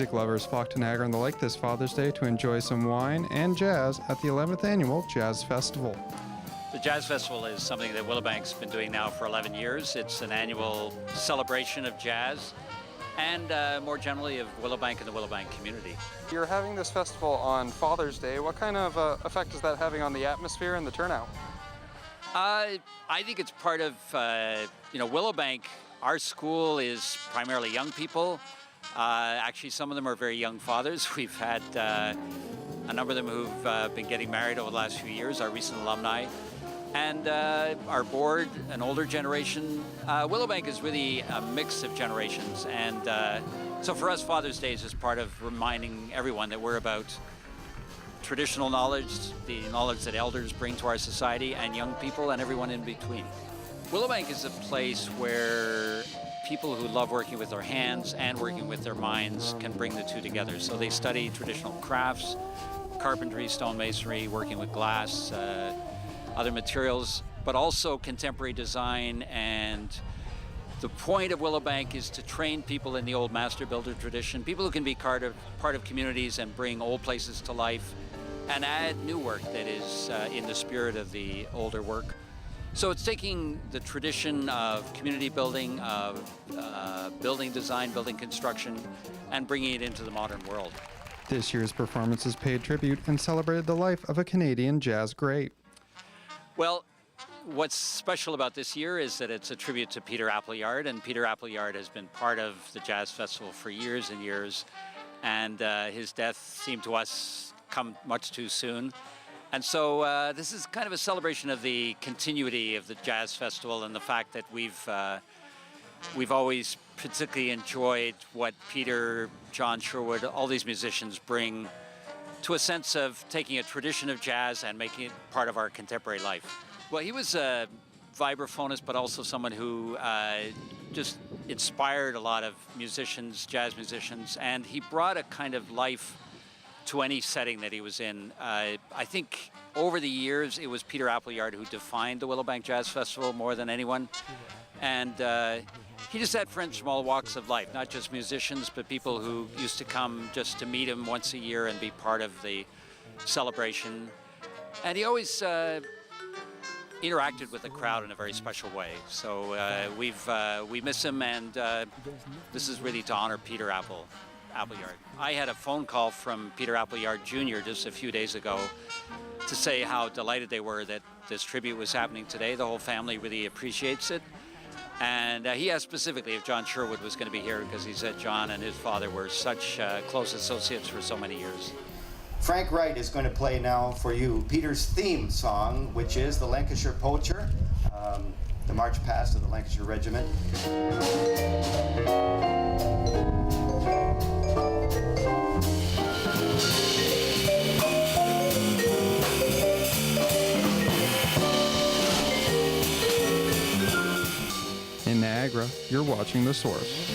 Music lovers flock to Niagara on the Lake this Father's Day to enjoy some wine and jazz at the 11th Annual Jazz Festival. The Jazz Festival is something that Willowbank's been doing now for 11 years. It's an annual celebration of jazz and more generally of Willowbank and the Willowbank community. You're having this festival on Father's Day. What kind of effect is that having on the atmosphere and the turnout? I think it's part of, Willowbank, our school is primarily young people. Actually, some of them are very young fathers. We've had a number of them who've been getting married over the last few years, our recent alumni. And our board, an older generation. Willowbank is really a mix of generations. And so for us, Father's Day is just part of reminding everyone that we're about traditional knowledge, the knowledge that elders bring to our society, and young people and everyone in between. Willowbank is a place where people who love working with their hands and working with their minds can bring the two together. So they study traditional crafts, carpentry, stonemasonry, working with glass, other materials, but also contemporary design. And the point of Willowbank is to train people in the old master builder tradition, people who can be part of communities and bring old places to life and add new work that is in the spirit of the older work. So it's taking the tradition of community building, of building design, building construction, and bringing it into the modern world. This year's performances paid tribute and celebrated the life of a Canadian jazz great. Well, what's special about this year is that it's a tribute to Peter Appleyard, and Peter Appleyard has been part of the Jazz Festival for years and years, and his death seemed to us come much too soon. And so this is kind of a celebration of the continuity of the Jazz Festival and the fact that we've always particularly enjoyed what Peter, John Sherwood, all these musicians bring to a sense of taking a tradition of jazz and making it part of our contemporary life. Well, he was a vibraphonist, but also someone who just inspired a lot of musicians, jazz musicians, and he brought a kind of life to any setting that he was in. I think over the years, it was Peter Appleyard who defined the Willowbank Jazz Festival more than anyone. And he just had friends from all walks of life, not just musicians, but people who used to come just to meet him once a year and be part of the celebration. And he always interacted with the crowd in a very special way. So we miss him, and this is really to honor Peter Appleyard. I had a phone call from Peter Appleyard Jr. just a few days ago to say how delighted they were that this tribute was happening today. The whole family really appreciates it. And he asked specifically if John Sherwood was going to be here because he said John and his father were such close associates for so many years. Frank Wright is going to play now for you Peter's theme song, which is the Lancashire Poacher, the March Past of the Lancashire Regiment. In Niagara, you're watching The Source.